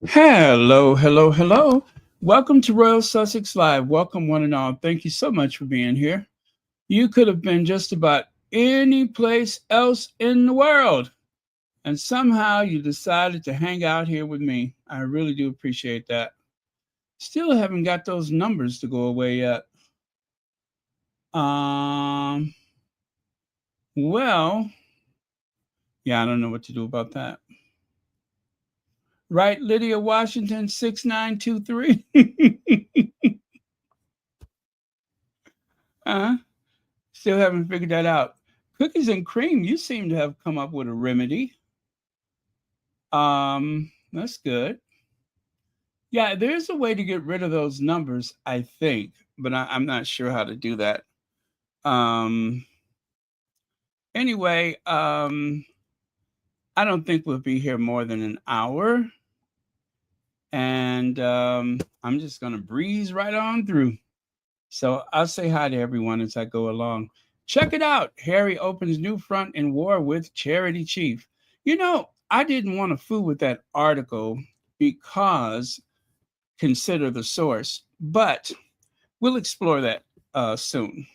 Hello, hello, hello. Welcome to Royal Sussex Live. Welcome, one and all. Thank you so much for being here. You could have been just about any place else in the world, and somehow you decided to hang out here with me. I really do appreciate that. Still haven't got those numbers to go away yet. Um, well, yeah, I don't know what to do about that. Right, Lydia Washington 6923. Huh? Still haven't figured that out. Cookies and cream, you seem to have come up with a remedy. That's good. Yeah, there's a way to get rid of those numbers, I think, but I'm not sure how to do that. Um, anyway, I don't think we'll be here more than an hour, and I'm just gonna breeze right on through. So I'll say hi to everyone as I go along. Check it out. Harry opens new front in war with Charity Chief. I didn't want to fool with that article because consider the source, but we'll explore that soon.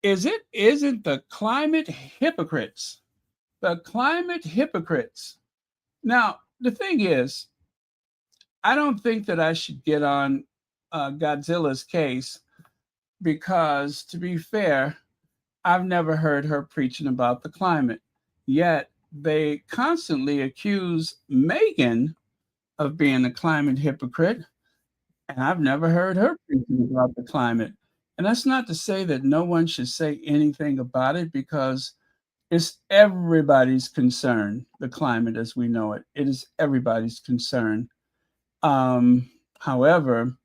Isn't the climate hypocrites? The climate hypocrites. Now, the thing is, I don't think that I should get on Godzilla's case because, to be fair, I've never heard her preaching about the climate. Yet they constantly accuse Meghan of being a climate hypocrite, and I've never heard her preaching about the climate. And that's not to say that no one should say anything about it because it's everybody's concern, the climate as we know it. It is everybody's concern. However,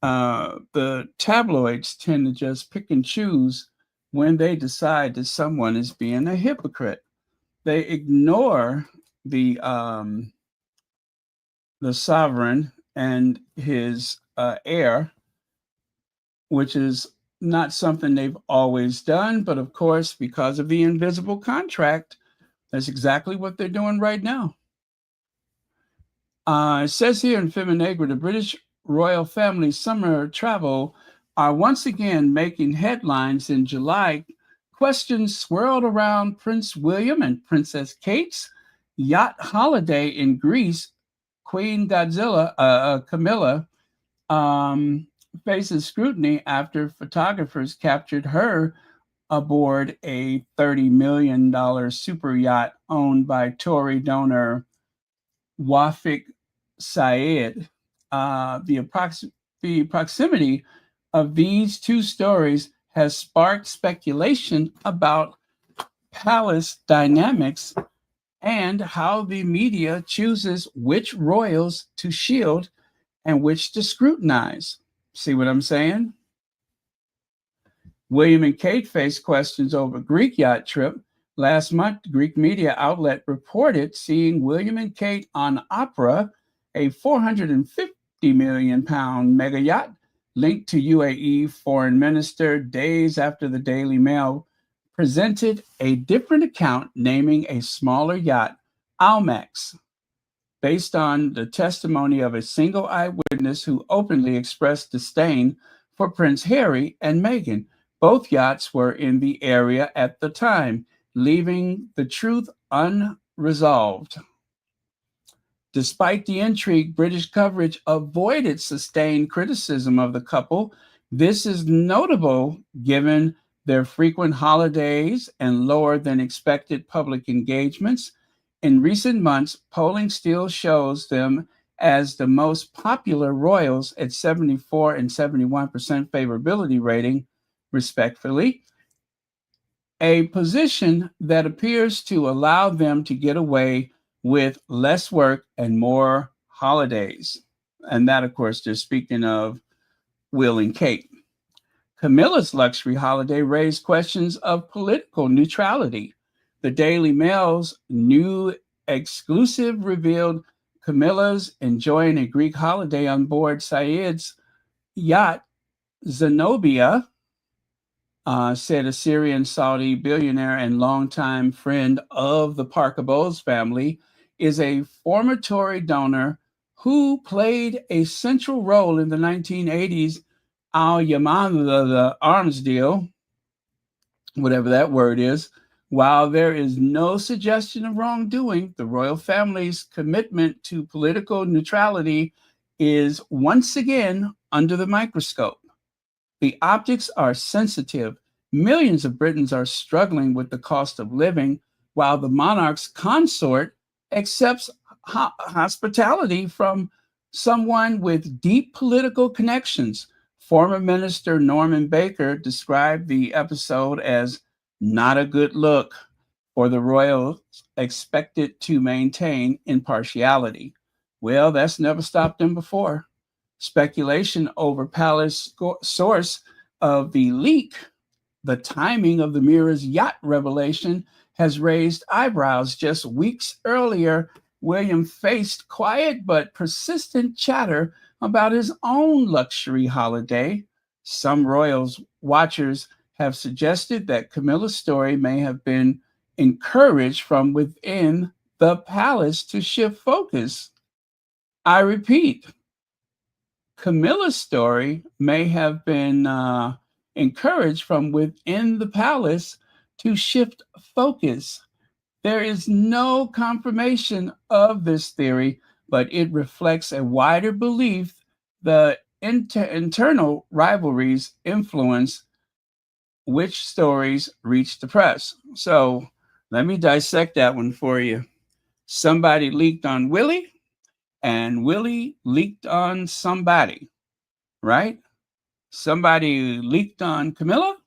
the tabloids tend to just pick and choose when they decide that someone is being a hypocrite. They ignore the um, the sovereign and his heir, which is not something they've always done, but of course, because of the invisible contract, that's exactly what they're doing right now. It says here in Feminagra, the British royal family's summer travel are once again making headlines in July. Questions swirled around Prince William and Princess Kate's yacht holiday in Greece. Queen Camilla, um, faces scrutiny after photographers captured her aboard a $30 million super yacht owned by Tory donor Wafik Syed. The proximity of these two stories has sparked speculation about palace dynamics and how the media chooses which royals to shield and which to scrutinize. See what I'm saying? William and Kate faced questions over Greek yacht trip. Last month, Greek media outlet reported seeing William and Kate on Opera, a £450 million mega yacht linked to UAE foreign minister, days after the Daily Mail presented a different account naming a smaller yacht Almax, based on the testimony of a single eyewitness who openly expressed disdain for Prince Harry and Meghan. Both yachts were in the area at the time, leaving the truth unresolved. Despite the intrigue, British coverage avoided sustained criticism of the couple. This is notable given their frequent holidays and lower than expected public engagements. In recent months, polling still shows them as the most popular royals at 74 and 71% favorability rating, respectively, a position that appears to allow them to get away with less work and more holidays. And that, of course, they're speaking of Will and Kate. Camilla's luxury holiday raised questions of political neutrality. The Daily Mail's new exclusive revealed Camilla's enjoying a Greek holiday on board Syed's yacht, Zenobia, said a Syrian Saudi billionaire and longtime friend of the Parker Bowles family. is a former Tory donor who played a central role in the 1980s Al Yamama, the arms deal, whatever that word is. While there is no suggestion of wrongdoing, the royal family's commitment to political neutrality is once again under the microscope. The optics are sensitive. Millions of Britons are struggling with the cost of living, while the monarch's consort accepts hospitality from someone with deep political connections. Former Minister Norman Baker described the episode as not a good look for the royals expected to maintain impartiality. Well, that's never stopped them before. Speculation over palace source of the leak, the timing of the Mirror's yacht revelation, has raised eyebrows. Just weeks earlier, William faced quiet but persistent chatter about his own luxury holiday. Some royals watchers have suggested that Camilla's story may have been encouraged from within the palace to shift focus. I repeat, Camilla's story may have been encouraged from within the palace to shift focus. There is no confirmation of this theory, but it reflects a wider belief the internal rivalries influence which stories reach the press. So let me dissect that one for you. Somebody leaked on Willie, and Willie leaked on somebody, right? Somebody leaked on Camilla,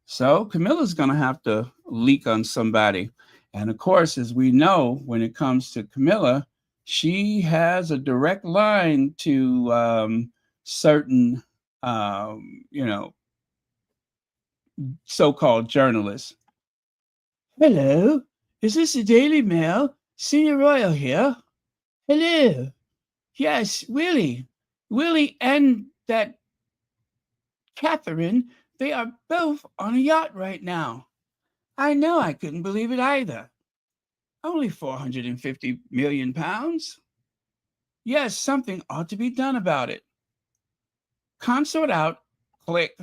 so Camilla's going to have to leak on somebody. And of course, as we know, when it comes to Camilla, she has a direct line to certain, so-called journalists. Hello, is this the Daily Mail? Senior Royal here. Hello. Yes, Willie. Willie and that Catherine, they are both on a yacht right now. I know, I couldn't believe it either. Only 450 million pounds? Yes, something ought to be done about it. Consort out, click.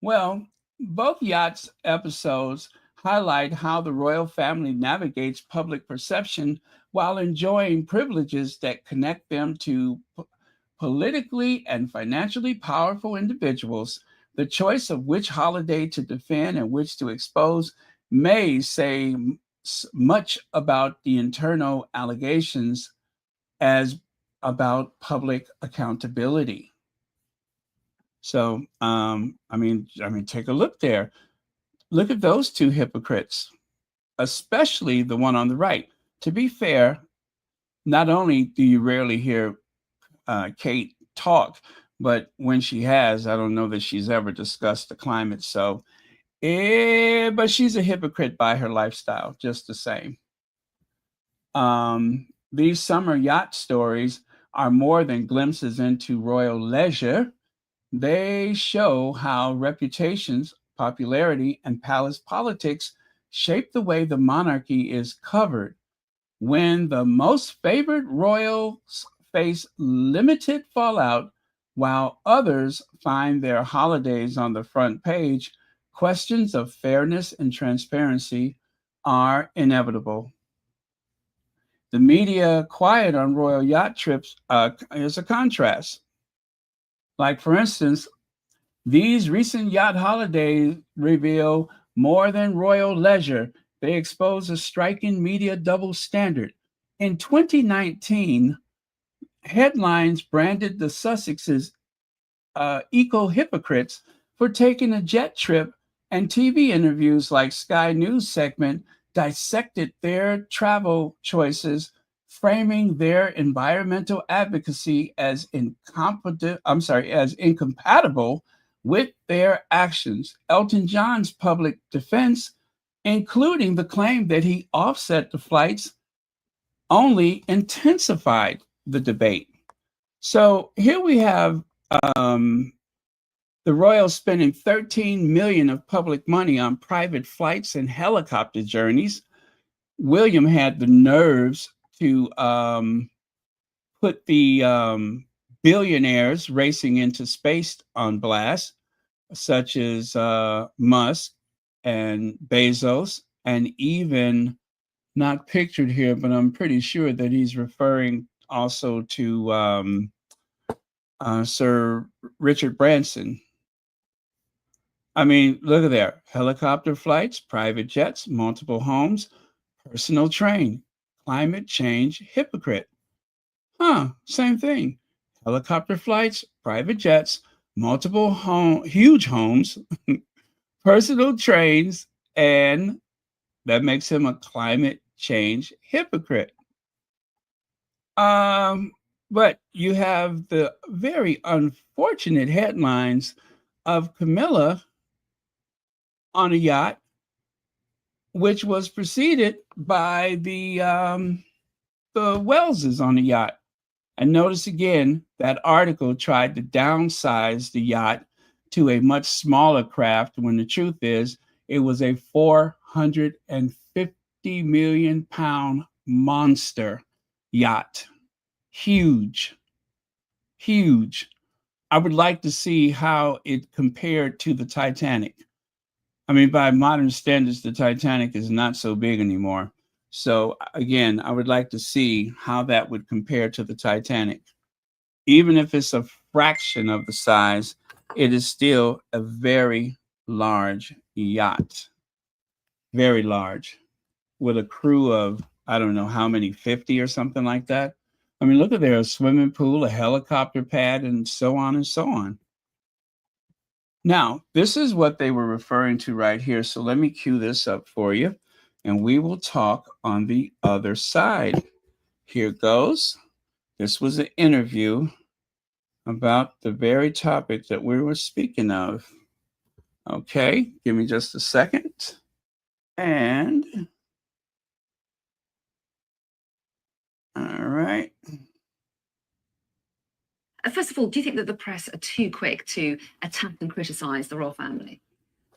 Well, both yachts episodes highlight how the royal family navigates public perception while enjoying privileges that connect them to politically and financially powerful individuals. The choice of which holiday to defend and which to expose may say much about the internal allegations as about public accountability. So, take a look there. Look at those two hypocrites, especially the one on the right. To be fair, not only do you rarely hear Kate talk, but when she has, I don't know that she's ever discussed the climate. So, but she's a hypocrite by her lifestyle, just the same. These summer yacht stories are more than glimpses into royal leisure. They show how reputations, popularity, and palace politics shape the way the monarchy is covered. When the most favored royals face limited fallout, while others find their holidays on the front page, questions of fairness and transparency are inevitable. The media quiet on royal yacht trips is a contrast. Like, for instance, these recent yacht holidays reveal more than royal leisure. They expose a striking media double standard. In 2019, headlines branded the Sussexes eco-hypocrites for taking a jet trip, and TV interviews like Sky News segment dissected their travel choices, framing their environmental advocacy as incompatible with their actions. Elton John's public defense, including the claim that he offset the flights, only intensified the debate. So here we have the royals spending $13 million of public money on private flights and helicopter journeys. William had the nerves to put the billionaires racing into space on blast, such as Musk and Bezos, and even not pictured here, but I'm pretty sure that he's referring also to Sir Richard Branson. I mean, look at there. Helicopter flights, private jets, multiple homes, personal train, climate change, hypocrite. Same thing. Helicopter flights, private jets, multiple huge homes, personal trains, and that makes him a climate change hypocrite. But you have the very unfortunate headlines of Camilla on a yacht, which was preceded by the Welleses on a yacht. And notice again, that article tried to downsize the yacht to a much smaller craft when the truth is it was a 450 million pound monster yacht. Huge. I would like to see how it compared to the Titanic. I mean, by modern standards, the Titanic is not so big anymore. So again, I would like to see how that would compare to the Titanic. Even if it's a fraction of the size, it is still a very large yacht. Very large. With a crew of, I don't know how many, 50 or something like that. I mean, look at there, a swimming pool, a helicopter pad, and so on and so on. Now, this is what they were referring to right here. So let me cue this up for you, and we will talk on the other side. Here goes. This was an interview about the very topic that we were speaking of. Okay, give me just a second. And all right. First of all, do you think that the press are too quick to attack and criticise the royal family?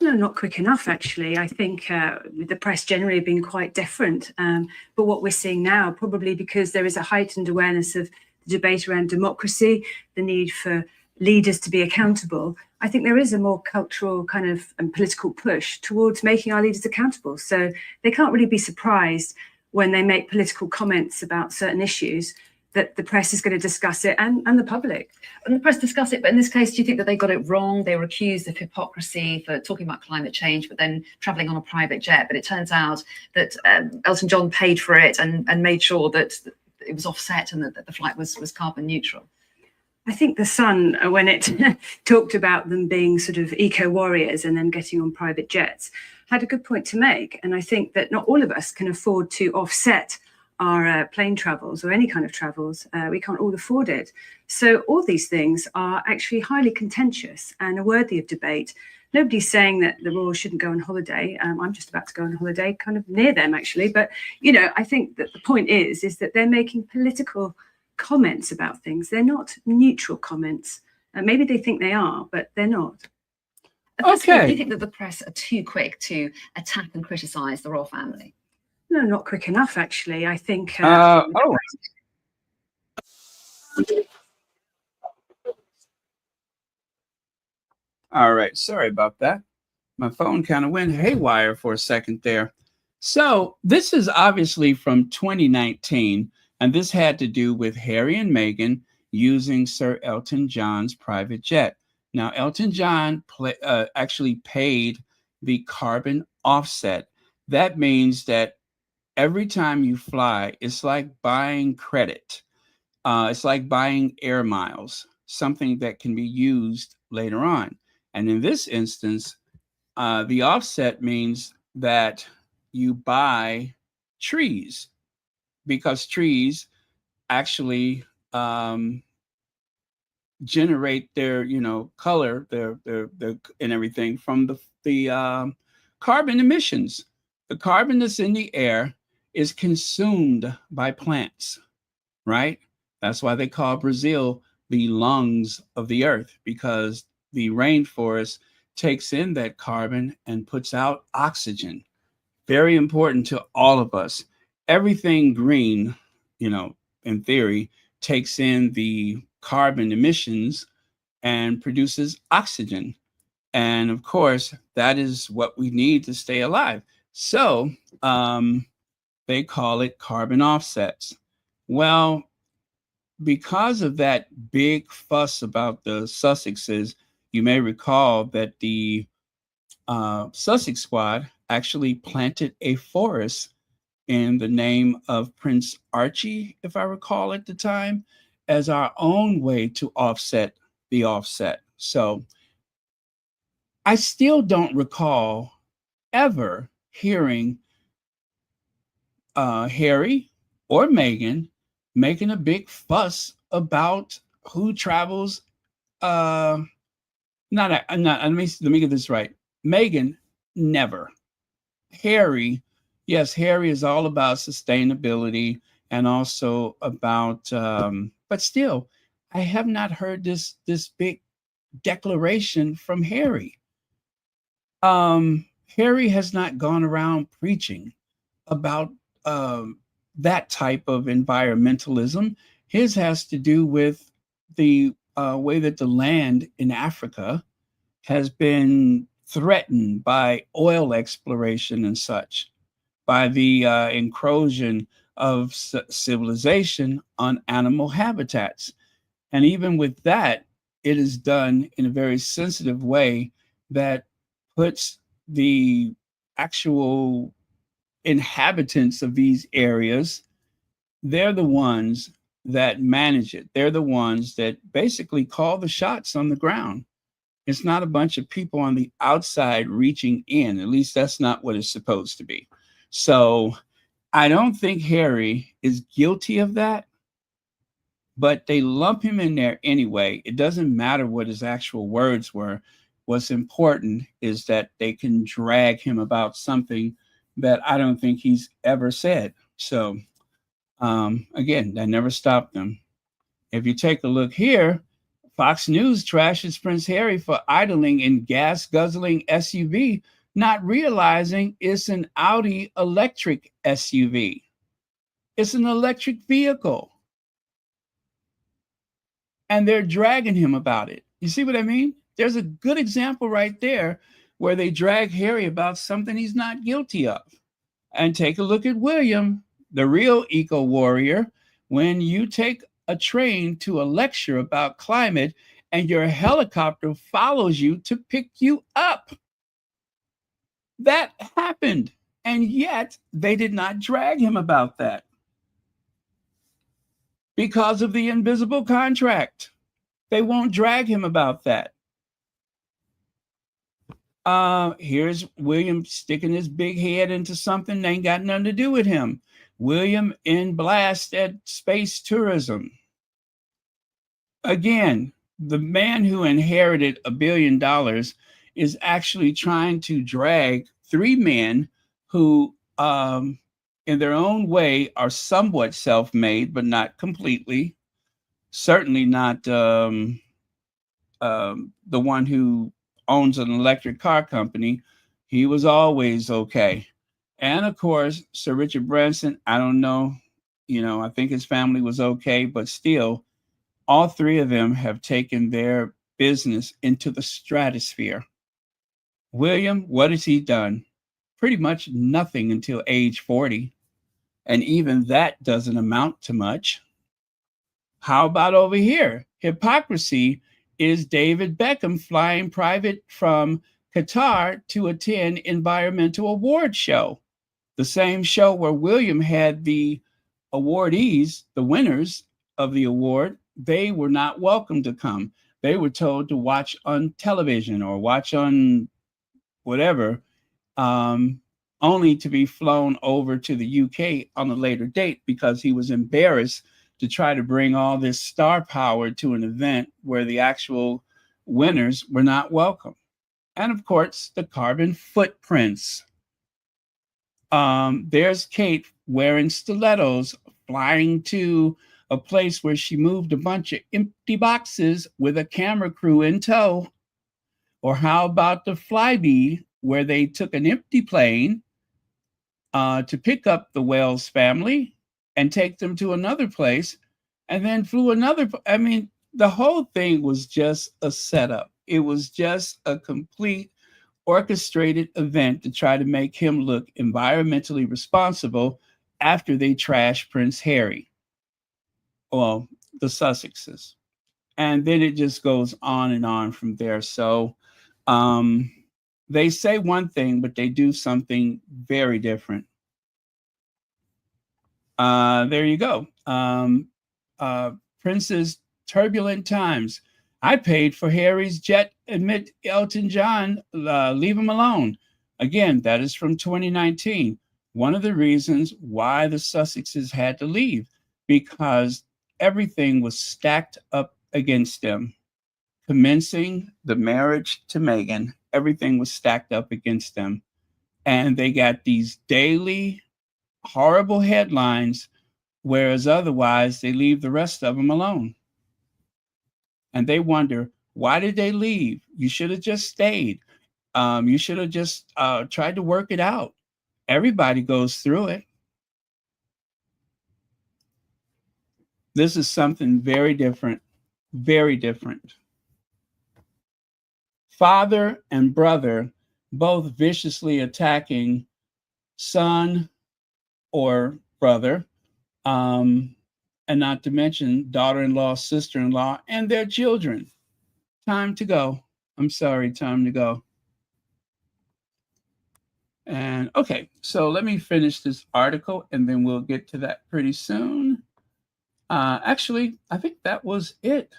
No, not quick enough, actually. I think the press generally have been quite different. But what we're seeing now, probably because there is a heightened awareness of the debate around democracy, the need for leaders to be accountable, I think there is a more cultural kind of and political push towards making our leaders accountable. So they can't really be surprised when they make political comments about certain issues that the press is going to discuss it and the public. And the press discuss it, but in this case, do you think that they got it wrong? They were accused of hypocrisy for talking about climate change, but then travelling on a private jet. But it turns out that Elton John paid for it and made sure that it was offset and that the flight was carbon neutral. I think The Sun, when it talked about them being sort of eco-warriors and then getting on private jets, had a good point to make. And I think that not all of us can afford to offset our plane travels or any kind of travels. We can't all afford it. So all these things are actually highly contentious and are worthy of debate. Nobody's saying that the royals shouldn't go on holiday. I'm just about to go on holiday, kind of near them actually. But, you know, I think that the point is that they're making political comments about things. They're not neutral comments. Maybe they think they are, but they're not. Okay. Do you think that the press are too quick to attack and criticise the royal family? No, not quick enough, actually. I think. All right. Sorry about that. My phone kind of went haywire for a second there. So this is obviously from 2019, and this had to do with Harry and Meghan using Sir Elton John's private jet. Now, Elton John actually paid the carbon offset. That means that every time you fly, it's like buying credit. It's like buying air miles, something that can be used later on. And in this instance, the offset means that you buy trees because trees actually generate their, color, their and everything from the carbon emissions. The carbon that's in the air is consumed by plants, right? That's why they call Brazil the lungs of the earth, because the rainforest takes in that carbon and puts out oxygen. Very important to all of us. Everything green in theory, takes in the carbon emissions and produces oxygen. And of course, that is what we need to stay alive. So they call it carbon offsets. Well, because of that big fuss about the Sussexes, you may recall that the Sussex squad actually planted a forest in the name of Prince Archie, if I recall at the time, as our own way to offset the offset. So I still don't recall ever hearing Harry or Meghan making a big fuss about who travels. Let me get this right. Meghan, never. Harry, yes, Harry is all about sustainability and also about, but still, I have not heard this big declaration from Harry. Harry has not gone around preaching about that type of environmentalism. His has to do with the way that the land in Africa has been threatened by oil exploration and such, by the encroaching of civilization on animal habitats. And even with that, it is done in a very sensitive way that puts the actual inhabitants of these areas, they're the ones that manage it. They're the ones that basically call the shots on the ground. It's not a bunch of people on the outside reaching in. At least that's not what it's supposed to be. So I don't think Harry is guilty of that, but they lump him in there anyway. It doesn't matter what his actual words were. What's important is that they can drag him about something that I don't think he's ever said. So again, that never stopped them. If you take a look here, Fox News trashes Prince Harry for idling in gas-guzzling SUV, not realizing it's an Audi electric SUV. It's an electric vehicle. And they're dragging him about it. You see what I mean? There's a good example right there where they drag Harry about something he's not guilty of. And take a look at William, the real eco warrior. When you take a train to a lecture about climate and your helicopter follows you to pick you up. That happened. And yet they did not drag him about that because of the invisible contract. They won't drag him about that. Here's William sticking his big head into something that ain't got nothing to do with him. William in blast at space tourism. Again, the man who inherited $1 billion is actually trying to drag three men who, in their own way, are somewhat self-made, but not completely. Certainly not the one who owns an electric car company. He was always okay. And of course, Sir Richard Branson, I don't know, I think his family was okay, but still, all three of them have taken their business into the stratosphere. William, what has he done? Pretty much nothing until age 40. And even that doesn't amount to much. How about over here? Hypocrisy is David Beckham flying private from Qatar to attend environmental award show. The same show where William had the awardees, the winners of the award, they were not welcome to come. They were told to watch on television or watch on whatever, only to be flown over to the UK on a later date because he was embarrassed to try to bring all this star power to an event where the actual winners were not welcome. And of course, the carbon footprints. There's Kate wearing stilettos, flying to a place where she moved a bunch of empty boxes with a camera crew in tow. Or how about the Flybe, where they took an empty plane to pick up the Wells family and take them to another place, and then flew another. I mean, the whole thing was just a setup. It was just a complete orchestrated event to try to make him look environmentally responsible after they trashed Prince Harry. Well, the Sussexes. And then it just goes on and on from there. So they say one thing, but they do something very different. There you go. Prince's turbulent times. I paid for Harry's jet. Admit Elton John, leave him alone. Again, that is from 2019. One of the reasons why the Sussexes had to leave, because everything was stacked up against them. Commencing the marriage to Meghan, everything was stacked up against them. And they got these daily horrible headlines, whereas otherwise they leave the rest of them alone. And they wonder, why did they leave? You should have just stayed. You should have just tried to work it out. Everybody goes through it. This is something very different, very different. Father and brother both viciously attacking son or brother, and not to mention daughter-in-law, sister-in-law, and their children. Time to go. I'm sorry, time to go. And okay, so let me finish this article and then we'll get to that pretty soon. Actually, I think that was it.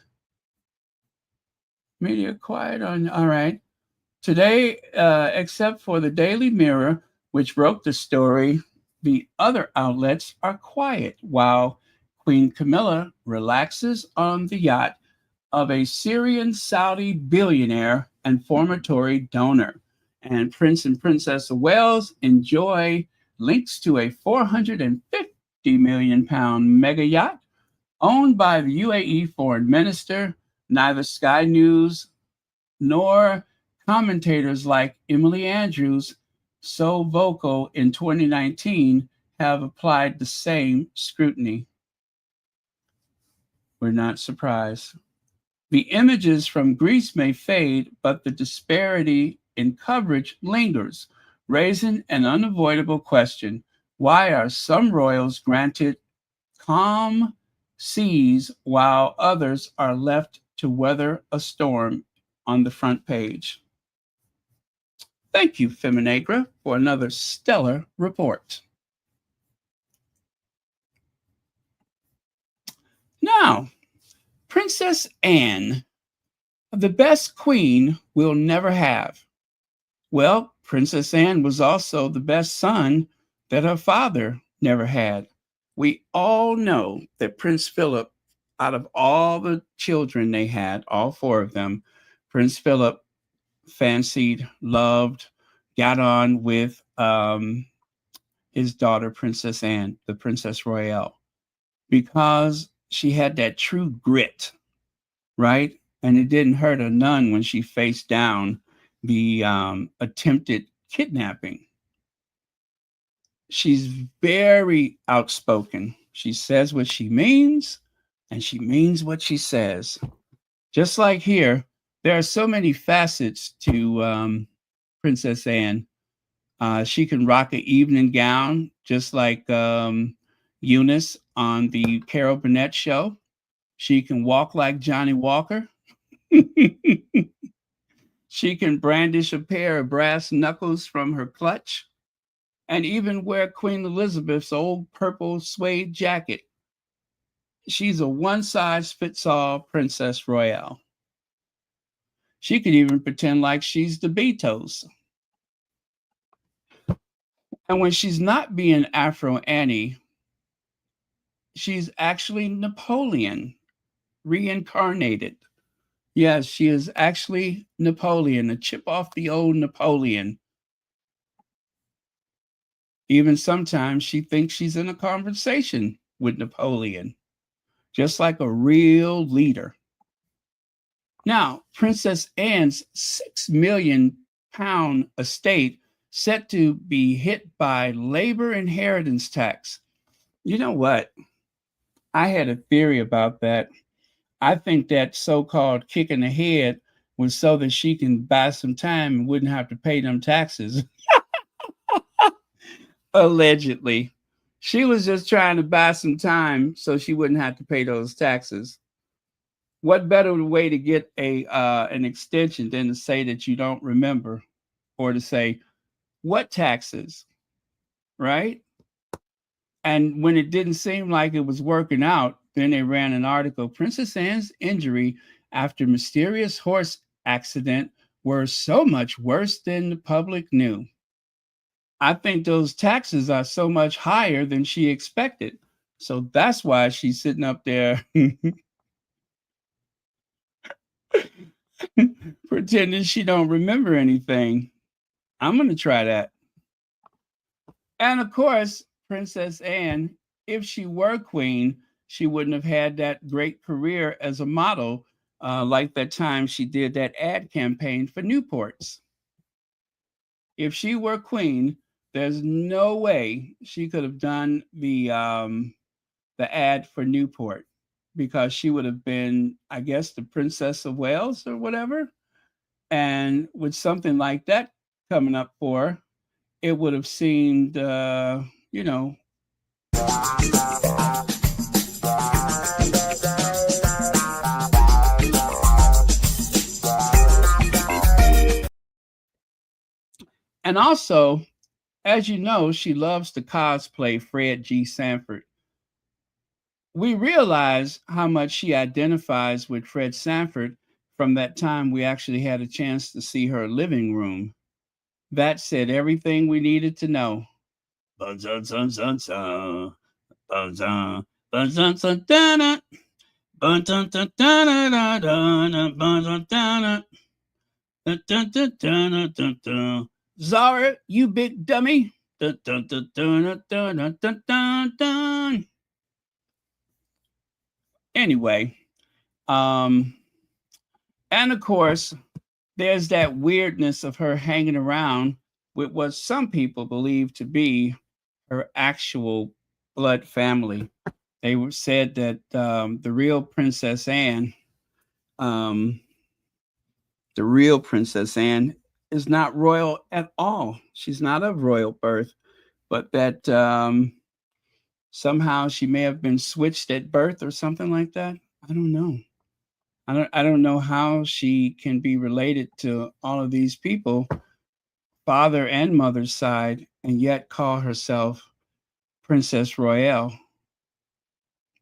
Media quiet on, all right. Today, except for the Daily Mirror, which broke the story, the other outlets are quiet while Queen Camilla relaxes on the yacht of a Syrian Saudi billionaire and former Tory donor. And Prince and Princess of Wales enjoy links to a £450 million mega yacht owned by the UAE foreign minister. Neither Sky News nor commentators like Emily Andrews, so vocal in 2019, have applied the same scrutiny. We're not surprised. The images from Greece may fade, but the disparity in coverage lingers, raising an unavoidable question. Why are some royals granted calm seas while others are left to weather a storm on the front page? Thank you, Feminagra, for another stellar report. Now, Princess Anne, the best queen we'll never have. Well, Princess Anne was also the best son that her father never had. We all know that Prince Philip, out of all the children they had, all four of them, Prince Philip fancied, loved, got on with his daughter, Princess Anne, the Princess Royale, because she had that true grit, right? And it didn't hurt her none when she faced down the attempted kidnapping. She's very outspoken. She says what she means, and she means what she says. Just like here, there are so many facets to Princess Anne. She can rock an evening gown, just like Eunice on the Carol Burnett show. She can walk like Johnny Walker. She can brandish a pair of brass knuckles from her clutch and even wear Queen Elizabeth's old purple suede jacket. She's a one-size-fits-all Princess Royale. She could even pretend like she's the Beatles. And when she's not being Afro Annie, she's actually Napoleon reincarnated. Yes, she is actually Napoleon, a chip off the old Napoleon. Even sometimes she thinks she's in a conversation with Napoleon, just like a real leader. Now, Princess Anne's £6 million estate set to be hit by labor inheritance tax. You know what? I had a theory about that. I think that so-called kick in the head was so that she can buy some time and wouldn't have to pay them taxes. Allegedly. She was just trying to buy some time so she wouldn't have to pay those taxes. What better way to get a an extension than to say that you don't remember, or to say what taxes, right? And when it didn't seem like it was working out, then they ran an article. Princess Anne's injury after mysterious horse accident were so much worse than the public knew. I think those taxes are so much higher than she expected. So that's why she's sitting up there pretending she don't remember anything. I'm going to try that. And of course, Princess Anne, if she were queen, she wouldn't have had that great career as a model, like that time she did that ad campaign for Newports. If she were queen, there's no way she could have done the ad for Newport, because she would have been, I guess, the Princess of Wales or whatever. And with something like that coming up for her, it would have seemed, you know. And also, as you know, she loves to cosplay Fred G. Sanford. We realize how much she identifies with Fred Sanford from that time we actually had a chance to see her living room. That said everything we needed to know. Zara, you big dummy. Anyway, and of course, there's that weirdness of her hanging around with what some people believe to be her actual blood family. They said that the real Princess Anne is not royal at all. She's not of royal birth, but that somehow she may have been switched at birth or something like that. I don't know. I don't know how she can be related to all of these people, father and mother's side, and yet call herself Princess Royale.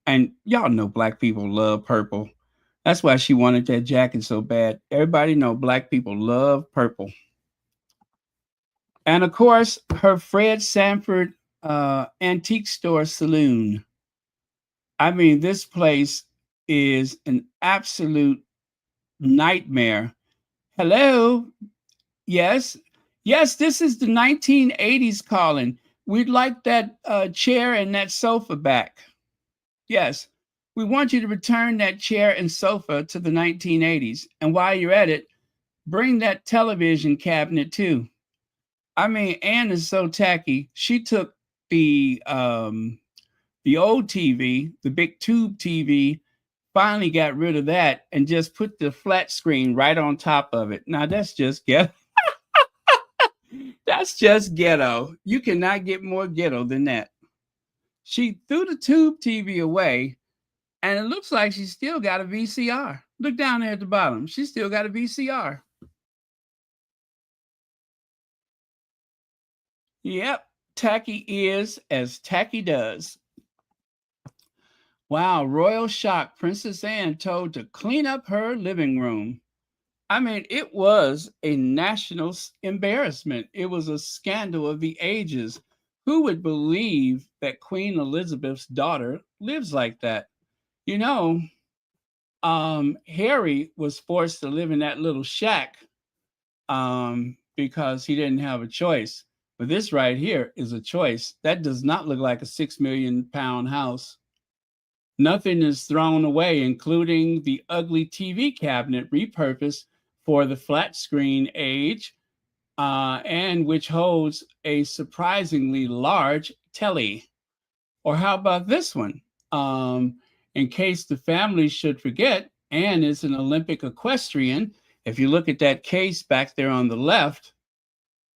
And y'all know black people love purple. That's why she wanted that jacket so bad. Everybody know black people love purple. And of course, her Fred Sanford antique store saloon. I mean, this place is an absolute nightmare. Hello? Yes? Yes, this is the 1980s calling. We'd like that chair and that sofa back. Yes, we want you to return that chair and sofa to the 1980s. And while you're at it, bring that television cabinet too. I mean, Anne is so tacky. She took the old TV, the big tube TV, finally got rid of that and just put the flat screen right on top of it. Now that's just ghetto. That's just ghetto. You cannot get more ghetto than that. She threw the tube TV away, and it looks like she's still got a VCR. Look down there at the bottom. She's still got a VCR. Yep, tacky is as tacky does. Wow, royal shock. Princess Anne told to clean up her living room. I mean, it was a national embarrassment. It was a scandal of the ages. Who would believe that Queen Elizabeth's daughter lives like that? You know, Harry was forced to live in that little shack because he didn't have a choice. But this right here is a choice. That does not look like a £6 million house. Nothing is thrown away, including the ugly TV cabinet repurposed for the flat screen age, and which holds a surprisingly large telly. Or how about this one? In case the family should forget, Anne is an Olympic equestrian. If you look at that case back there on the left,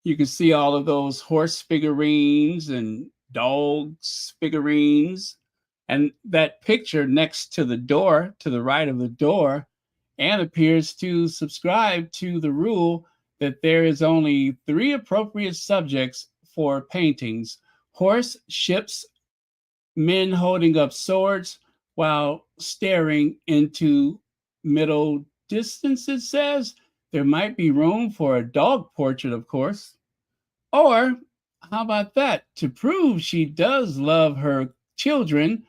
you can see all of those horse figurines and dogs figurines. And that picture next to the door, to the right of the door, Anne appears to subscribe to the rule that there is only 3 appropriate subjects for paintings: horse, ships, men holding up swords while staring into middle distance, it says. There might be room for a dog portrait, of course. Or how about that? To prove she does love her children,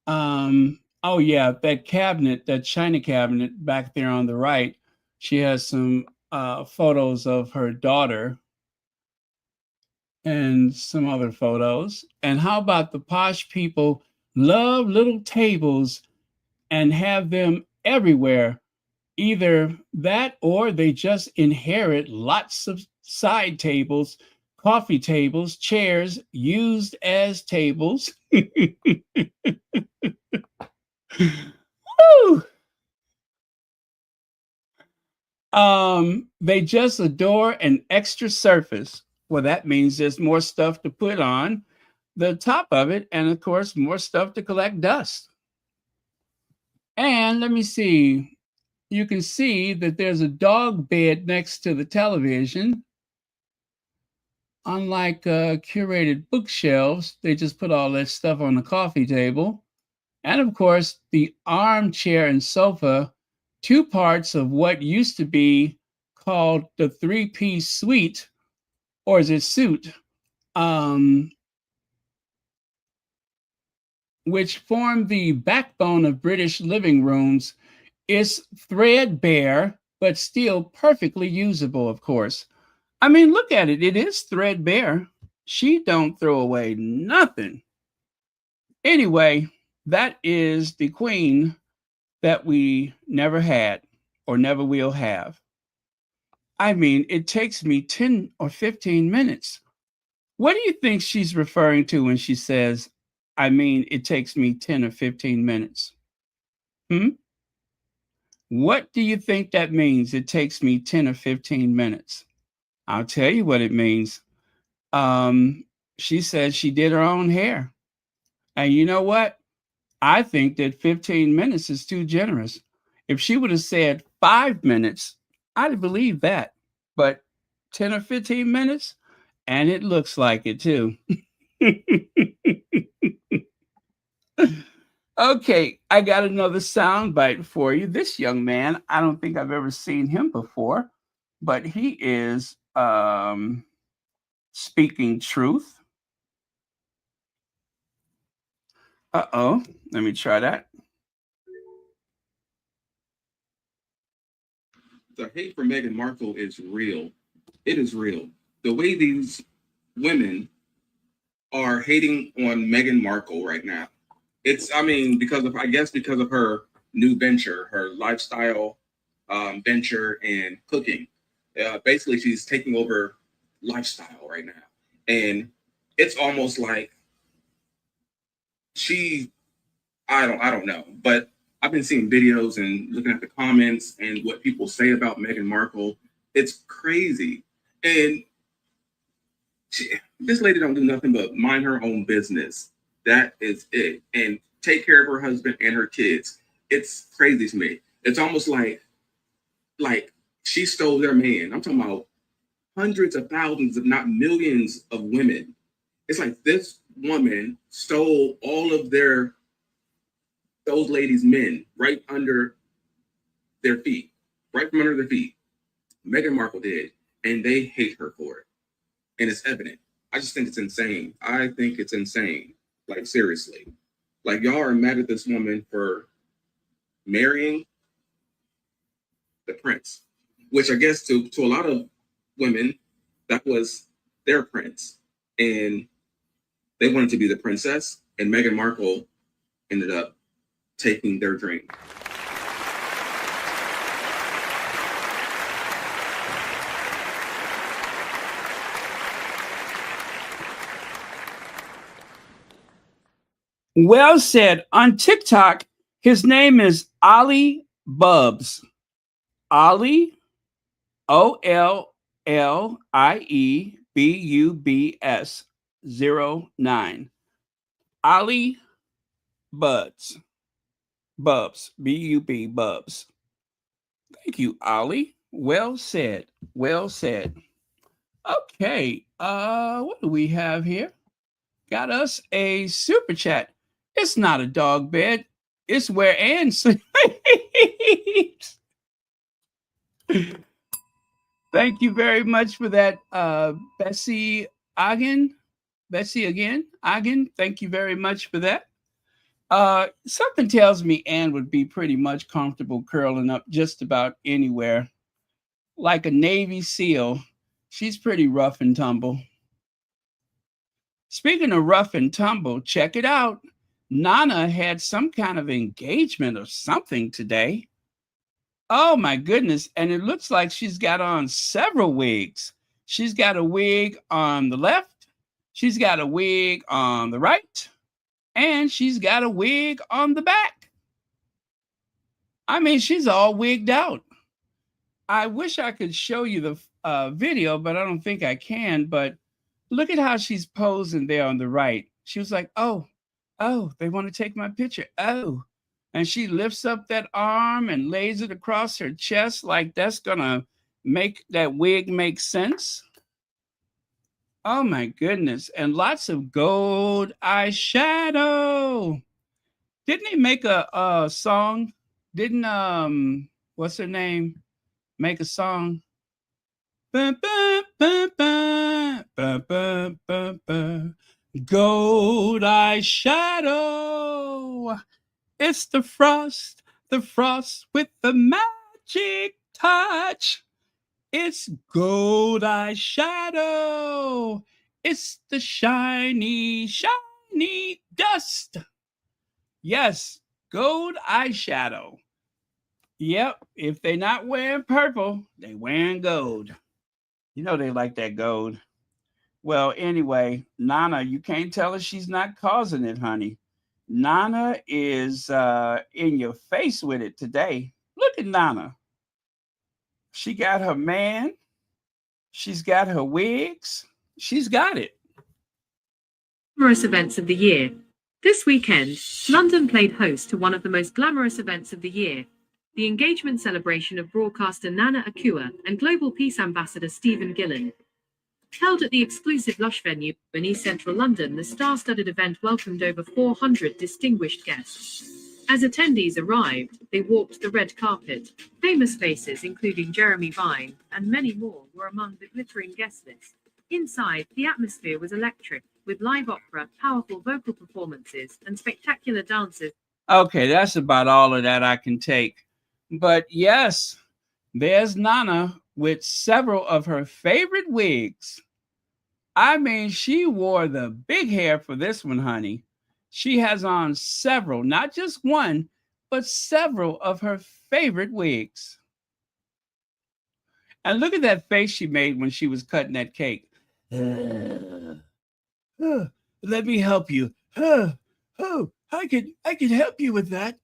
oh yeah, that cabinet, that china cabinet back there on the right, she has some photos of her daughter and some other photos. And how about the posh people love little tables and have them everywhere? Either that or they just inherit lots of side tables, coffee tables, chairs used as tables. Woo! They just adore an extra surface. Well, that means there's more stuff to put on the top of it, and of course, more stuff to collect dust. And let me see. You can see that there's a dog bed next to the television. Unlike curated bookshelves, they just put all that stuff on the coffee table. And of course, the armchair and sofa, 2 parts of what used to be called the 3-piece suite, or is it suit, which formed the backbone of British living rooms, is threadbare, but still perfectly usable, of course. I mean, look at it. It is threadbare. She don't throw away nothing. Anyway, that is the queen that we never had or never will have. I mean, it takes me 10 or 15 minutes. What do you think she's referring to when she says, I mean, it takes me 10 or 15 minutes? What do you think that means? It takes me 10 or 15 minutes. I'll tell you what it means. She said she did her own hair. And you know what? I think that 15 minutes is too generous. If she would have said 5 minutes, I'd have believed that. But 10 or 15 minutes, and it looks like it too. Okay, I got another sound bite for you. This young man, I don't think I've ever seen him before, but he is speaking truth. Uh-oh, let me try that. The hate for Meghan Markle is real. It is real. The way these women are hating on Meghan Markle right now. It's, I mean, because of her new venture, her lifestyle venture and cooking. Basically, she's taking over lifestyle right now. And it's almost like I don't know, but I've been seeing videos and looking at the comments and what people say about Meghan Markle. It's crazy. And this lady don't do nothing but mind her own business. That is it. And take care of her husband and her kids. It's crazy to me. It's almost like she stole their man. I'm talking about hundreds of thousands, if not millions of women. It's like this woman stole all of those ladies' men right under their feet, right from under their feet. Meghan Markle did, and they hate her for it. And it's evident. I just think it's insane. I think it's insane. Like, seriously. Like, y'all are mad at this woman for marrying the prince, which I guess to a lot of women, that was their prince. And they wanted to be the princess, and Meghan Markle ended up taking their dream. Well said. On TikTok, his name is Ollie Bubs. Ollie, OLLIEBUBS 09. Ollie Bubs. Bubs. B-U-B Bubs. Thank you, Ollie. Well said. Well said. Okay. What do we have here? Got us a super chat. It's not a dog bed. It's where Ann sleeps. Thank you very much for that, Bessie Ogden. Bessie again, Ogden. Thank you very much for that. Something tells me Ann would be pretty much comfortable curling up just about anywhere. Like a Navy SEAL, she's pretty rough and tumble. Speaking of rough and tumble, check it out. Nana had some kind of engagement or something today. Oh my goodness. And it looks like she's got on several wigs. She's got a wig on the left. She's got a wig on the right. And she's got a wig on the back. I mean, she's all wigged out. I wish I could show you the video, but I don't think I can. But look at how she's posing there on the right. She was like, oh, they want to take my picture. Oh. And she lifts up that arm and lays it across her chest like that's going to make that wig make sense. Oh, my goodness. And lots of gold eyeshadow. Didn't he make a song? Didn't, what's her name? Make a song? Ba, ba, ba, ba, ba, ba, ba, ba. Gold eyeshadow. It's the frost with the magic touch. It's gold eyeshadow. It's the shiny, shiny dust. Yes, gold eyeshadow. Yep, if they're not wearing purple, they wearing gold. You know they like that gold. Well, anyway, Nana, you can't tell her she's not causing it, honey. Nana is in your face with it today. Look at Nana. She got her man. She's got her wigs. She's got it. Glamorous events of the year. This weekend, London played host to one of the most glamorous events of the year, the engagement celebration of broadcaster Nana Akua and Global Peace Ambassador Stephen Gillen. Held at the exclusive Lush venue in East Central London, the star-studded event welcomed over 400 distinguished guests. As attendees arrived, they walked the red carpet. Famous faces, including Jeremy Vine and many more, were among the glittering guest list. Inside, the atmosphere was electric, with live opera, powerful vocal performances, and spectacular dances. Okay, that's about all of that I can take. But yes, there's Nana with several of her favorite wigs. I mean, she wore the big hair for this one, honey. She has on several, not just one, but several of her favorite wigs. And look at that face she made when she was cutting that cake. Let me help you. I can help you with that.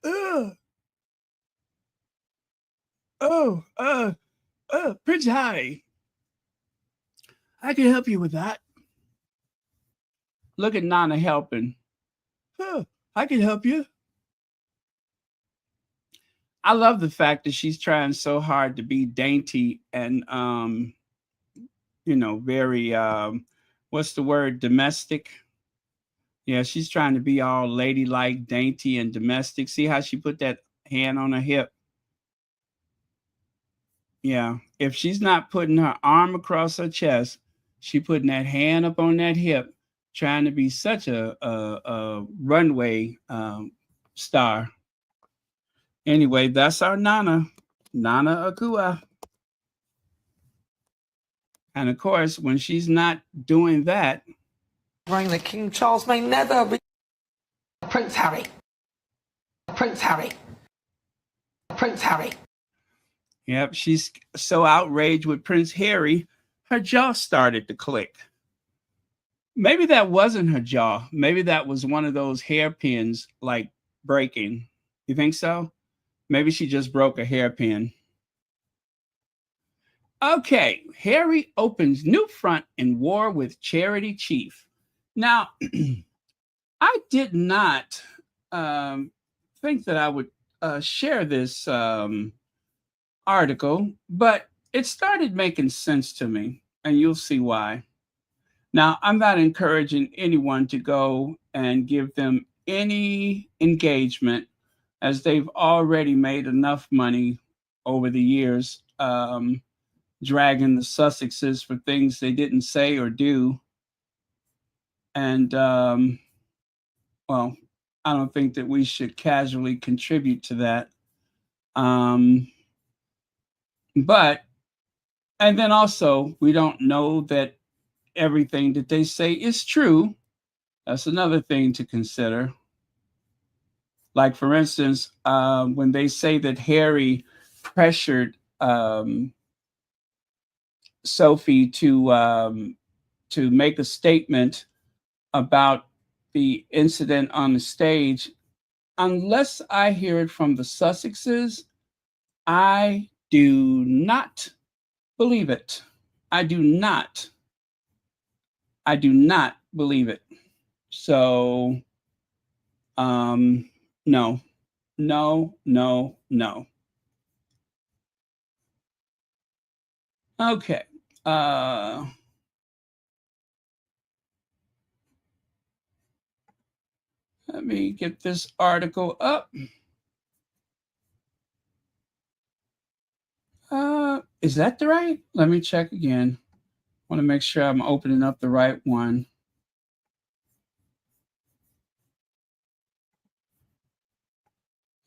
Prince Harry, I can help you with that. Look at Nana helping. I can help you. I love the fact that she's trying so hard to be dainty and, very, what's the word? Domestic. Yeah, she's trying to be all ladylike, dainty, and domestic. See how she put that hand on her hip? Yeah, if she's not putting her arm across her chest, she putting that hand up on that hip, trying to be such a runway star. Anyway, that's our Nana Akua. And of course, when she's not doing that, Reign that King Charles may never be Prince Harry. Prince Harry. Prince Harry. Yep, she's so outraged with Prince Harry, her jaw started to click. Maybe that wasn't her jaw. Maybe that was one of those hairpins like breaking. You think so? Maybe she just broke a hairpin. Okay, Harry opens new front in war with charity chief. Now, I did not think that I would share this article, but it started making sense to me, and you'll see why. Now, I'm not encouraging anyone to go and give them any engagement, as they've already made enough money over the years, dragging the Sussexes for things they didn't say or do. And, well, I don't think that we should casually contribute to that. But, and then also, we don't know that everything that they say is true. That's another thing to consider. Like, for instance, when they say that Harry pressured Sophie to make a statement about the incident on the stage, unless I hear it from the Sussexes, I do not believe it. I do not believe it. So, no, no, no, no. Okay. Let me get this article up. Is that the right? Let me check again. Want to make sure I'm opening up the right one.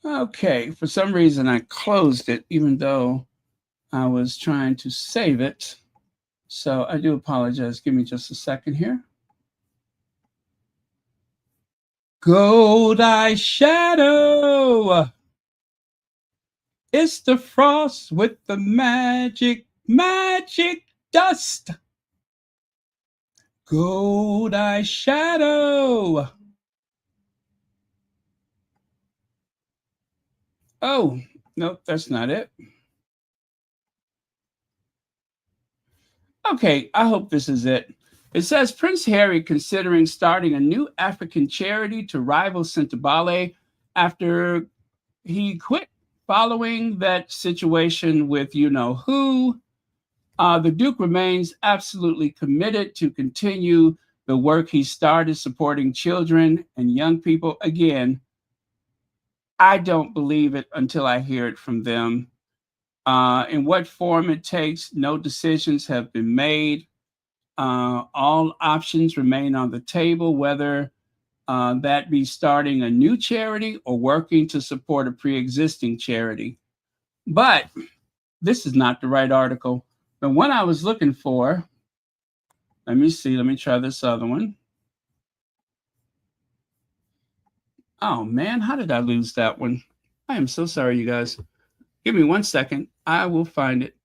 Okay, for some reason I closed it, even though I was trying to save it. So I do apologize. Give me just a second here. Gold eyeshadow. It's the frost with the magic dust. Gold eyeshadow. Oh, nope, that's not it. Okay, I hope this is it. It says Prince Harry considering starting a new African charity to rival Sentebale after he quit following that situation with you know who. The Duke remains absolutely committed to continue the work he started supporting children and young people. Again, I don't believe it until I hear it from them. In what form it takes, no decisions have been made. All options remain on the table, whether that be starting a new charity or working to support a pre-existing charity. But this is not the right article. The one I was looking for, let me see, let me try this other one. Oh man, how did I lose that one? I am so sorry, you guys. Give me 1 second. I will find it.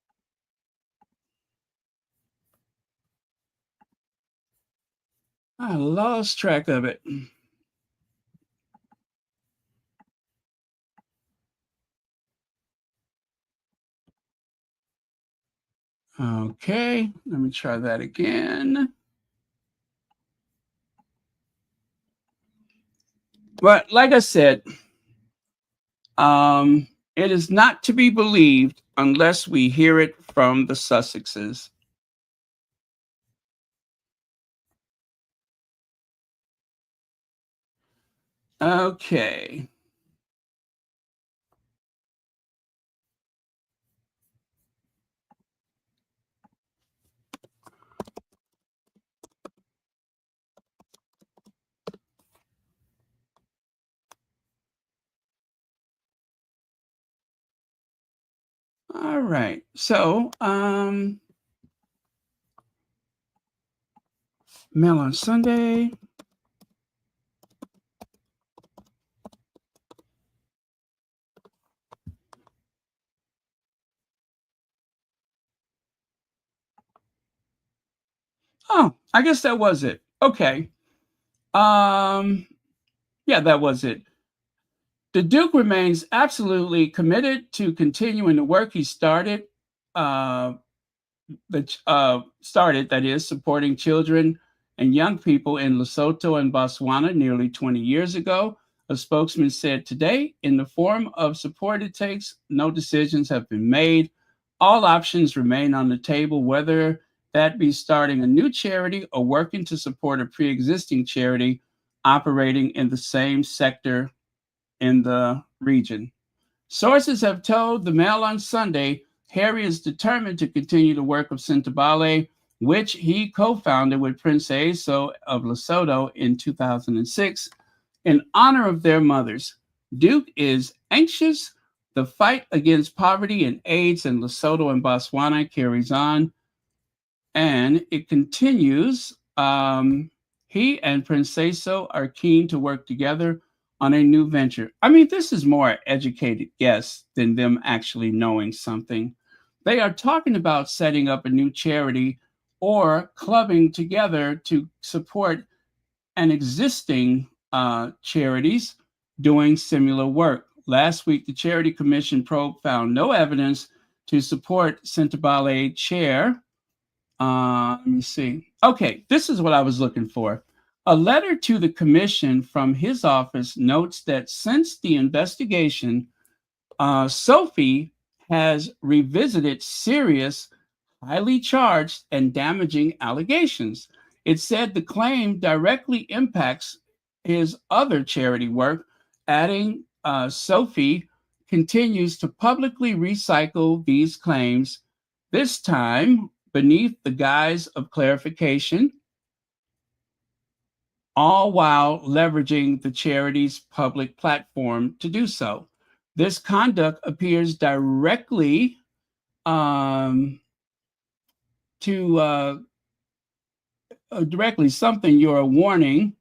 I lost track of it. Okay, let me try that again. But like I said, it is not to be believed unless we hear it from the Sussexes. Okay. All right. So, Mail on Sunday. Oh, I guess that was it. Okay. Yeah, that was it. The Duke remains absolutely committed to continuing the work he started, that is, supporting children and young people in Lesotho and Botswana nearly 20 years ago. A spokesman said today, in the form of support it takes, no decisions have been made. All options remain on the table, whether that be starting a new charity or working to support a pre-existing charity operating in the same sector in the region. Sources have told the Mail on Sunday Harry is determined to continue the work of Sentebale, which he co-founded with Prince Aso of Lesotho in 2006 in honor of their mothers. Duke is anxious. The fight against poverty and AIDS in Lesotho and Botswana carries on, and it continues. He and Prince Aso are keen to work together on a new venture. I mean, this is more educated guess than them actually knowing something. They are talking about setting up a new charity or clubbing together to support an existing charities doing similar work. Last week, the Charity Commission probe found no evidence to support Sentebale chair. Let me see. Okay, this is what I was looking for. A letter to the commission from his office notes that since the investigation, Sophie has revisited serious, highly charged, and damaging allegations. It said the claim directly impacts his other charity work, adding Sophie continues to publicly recycle these claims, this time beneath the guise of clarification, all while leveraging the charity's public platform to do so. This conduct appears directly directly something you're warning.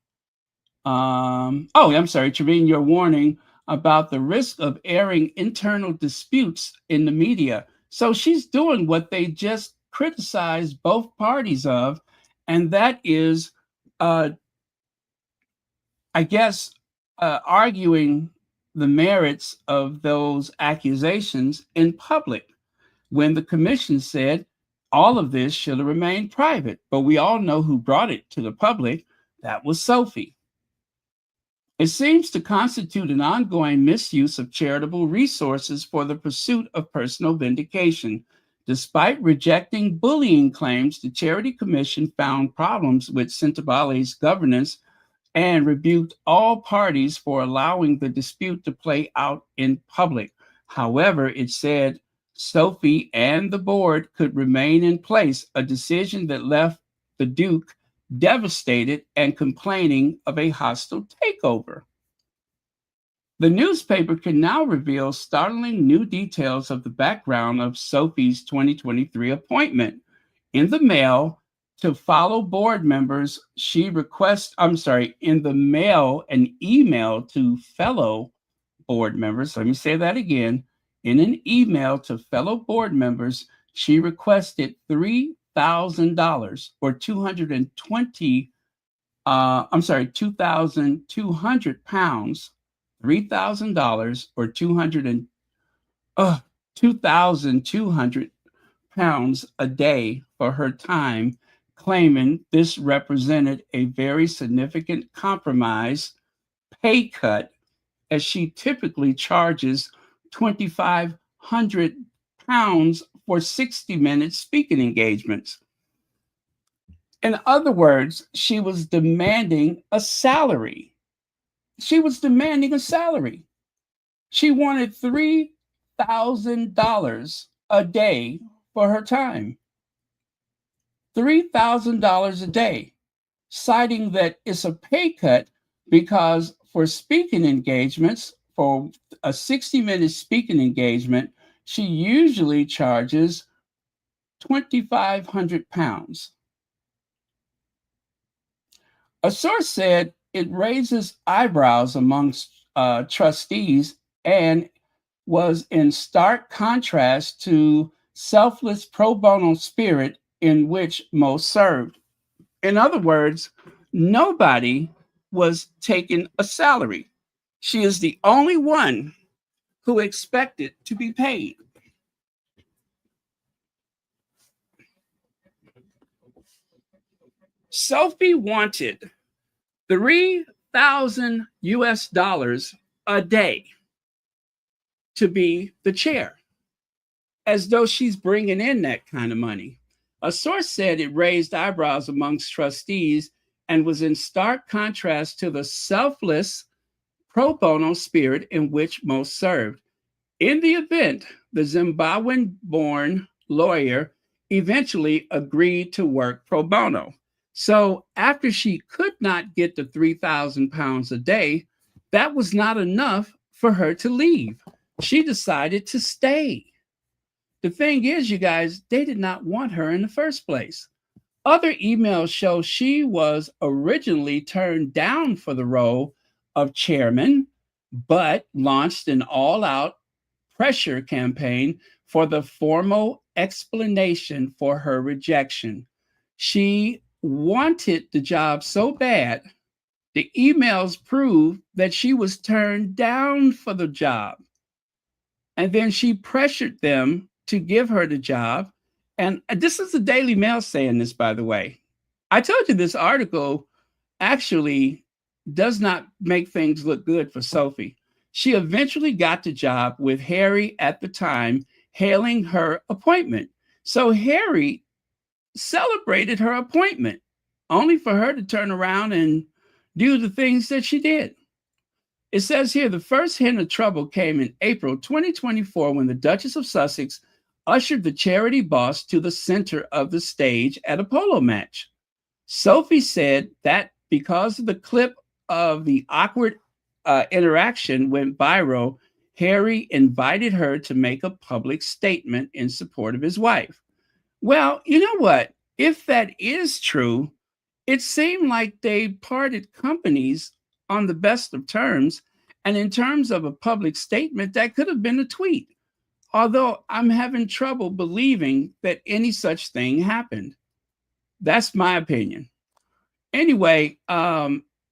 Trevine, you're warning about the risk of airing internal disputes in the media. So she's doing what they just criticized both parties of, and that is, arguing the merits of those accusations in public, when the commission said all of this should have remained private. But we all know who brought it to the public. That was Sophie. It seems to constitute an ongoing misuse of charitable resources for the pursuit of personal vindication. Despite rejecting bullying claims, the Charity Commission found problems with Sentebale's governance and rebuked all parties for allowing the dispute to play out in public. However, it said Sophie and the board could remain in place, a decision that left the Duke devastated and complaining of a hostile takeover. The newspaper can now reveal startling new details of the background of Sophie's 2023 appointment. In the mail to fellow board members, an email to fellow board members. Let me say that again. In an email to fellow board members, she requested $3,000 or 2,200 pounds, $3,000 or 2,200 pounds a day for her time, claiming this represented a very significant compromise pay cut, as she typically charges 2,500 pounds for 60-minute speaking engagements. In other words, she was demanding a salary. She wanted $3,000 a day for her time. $3,000 a day, citing that it's a pay cut because for speaking engagements, for a 60-minute speaking engagement, she usually charges 2,500 pounds. A source said it raises eyebrows amongst trustees and was in stark contrast to selfless pro bono spirit in which most served. In other words, Nobody was taking a salary. She is the only one who expected to be paid. Sophie wanted $3,000 a day to be the chair, as though she's bringing in that kind of money. A source said it raised eyebrows amongst trustees and was in stark contrast to the selfless pro bono spirit in which most served. In the event, the Zimbabwean-born lawyer eventually agreed to work pro bono. So after she could not get the 3,000 pounds a day, that was not enough for her to leave. She decided to stay. The thing is, you guys, they did not want her in the first place. Other emails show she was originally turned down for the role of chairman, but launched an all-out pressure campaign for the formal explanation for her rejection. She wanted the job so bad, the emails prove that she was turned down for the job. And then she pressured them to give her the job. And this is the Daily Mail saying this, by the way. I told you this article actually does not make things look good for Sophie. She eventually got the job with Harry at the time, hailing her appointment. So Harry celebrated her appointment, only for her to turn around and do the things that she did. It says here, the first hint of trouble came in April 2024 when the Duchess of Sussex ushered the charity boss to the center of the stage at a polo match. Sophie said that because of the clip of the awkward interaction went viral, Harry invited her to make a public statement in support of his wife. Well, you know what? If that is true, it seemed like they parted companies on the best of terms. And in terms of a public statement, that could have been a tweet. Although I'm having trouble believing that any such thing happened. That's my opinion. Anyway,